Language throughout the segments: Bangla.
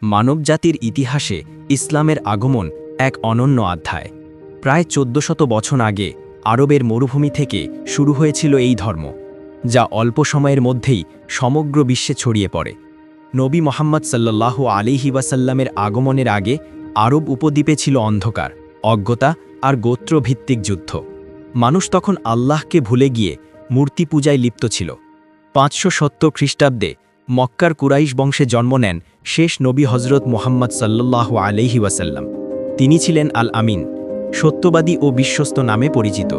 মানবজাতির ইতিহাসে ইসলামের আগমন এক অনন্য অধ্যায়। প্রায় ১৪০০ বছর আগে আরবের মরুভূমি থেকে শুরু হয়েছিল এই ধর্ম, যা অল্প সময়ের মধ্যেই সমগ্র বিশ্বে ছড়িয়ে পড়ে। নবী মোহাম্মদ সাল্লাল্লাহু আলাইহি ওয়াসাল্লামের আগমনের আগে আরব উপদ্বীপে ছিল অন্ধকার, অজ্ঞতা আর গোত্রভিত্তিক যুদ্ধ। মানুষ তখন আল্লাহকে ভুলে গিয়ে মূর্তি পূজায় লিপ্ত ছিল। ৫৭০ খ্রিস্টাব্দে মক্কার কুরাইশ বংশে জন্ম নেন শেষ নবী হজরত মুহাম্মদ সাল্লাল্লাহু আলাইহি ওয়াসাল্লাম। তিনি ছিলেন আল আমিন, সত্যবাদী ও বিশ্বস্ত নামে পরিচিত।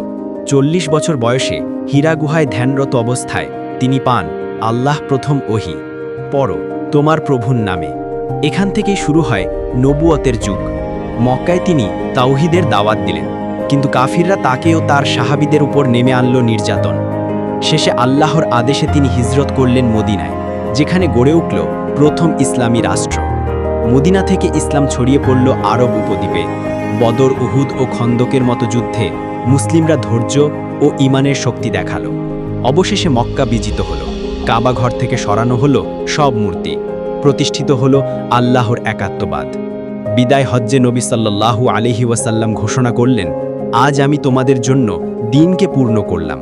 ৪০ বছর বয়সে হীরা গুহায় ধ্যানরত অবস্থায় তিনি পান আল্লাহ প্রথম ওহী, পড়ো তোমার প্রভুর নামে। এখান থেকেই শুরু হয় নবুয়তের যুগ। মক্কায় তিনি তাওহীদের দাওয়াত দিলেন, কিন্তু কাফিররা তাকে ও তার সাহাবীদের উপর নেমে আনল নির্যাতন। শেষে আল্লাহর আদেশে তিনি হিজরত করলেন মদিনায়, যেখানে গড়ে উঠল প্রথম ইসলামী রাষ্ট্র। মদিনা থেকে ইসলাম ছড়িয়ে পড়ল আরব উপদ্বীপে। বদর, উহুদ ও খন্দকের মতো যুদ্ধে মুসলিমরা ধৈর্য ও ঈমানের শক্তি দেখালো। অবশেষে মক্কা বিজিত হল, কাবা ঘর থেকে সরানো হলো সব মূর্তি, প্রতিষ্ঠিত হলো আল্লাহর একাত্মবাদ। বিদায় হজ্জে নবী সাল্লাল্লাহু আলাইহি ওয়াসাল্লাম ঘোষণা করলেন, আজ আমি তোমাদের জন্য দ্বীনকে পূর্ণ করলাম।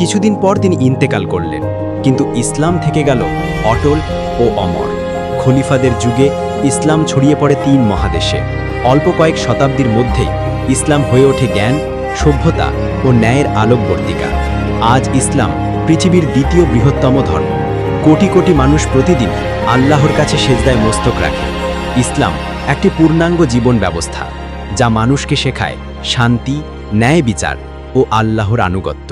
কিছুদিন পর তিনি ইন্তেকাল করলেন, কিন্তু ইসলাম থেকে গেল অটল ও অমর। খলিফাদের যুগে ইসলাম ছড়িয়ে পড়ে ৩ মহাদেশে। অল্প কয়েক শতাব্দীর মধ্যেই ইসলাম হয়ে ওঠে জ্ঞান, সভ্যতা ও ন্যায়ের আলোকবর্তিকা। আজ ইসলাম পৃথিবীর দ্বিতীয় বৃহত্তম ধর্ম। কোটি কোটি মানুষ প্রতিদিন আল্লাহর কাছে সেজদায় মস্তক রাখে। ইসলাম একটি পূর্ণাঙ্গ জীবন ব্যবস্থা, যা মানুষকে শেখায় শান্তি, ন্যায় বিচার ও আল্লাহর আনুগত্য।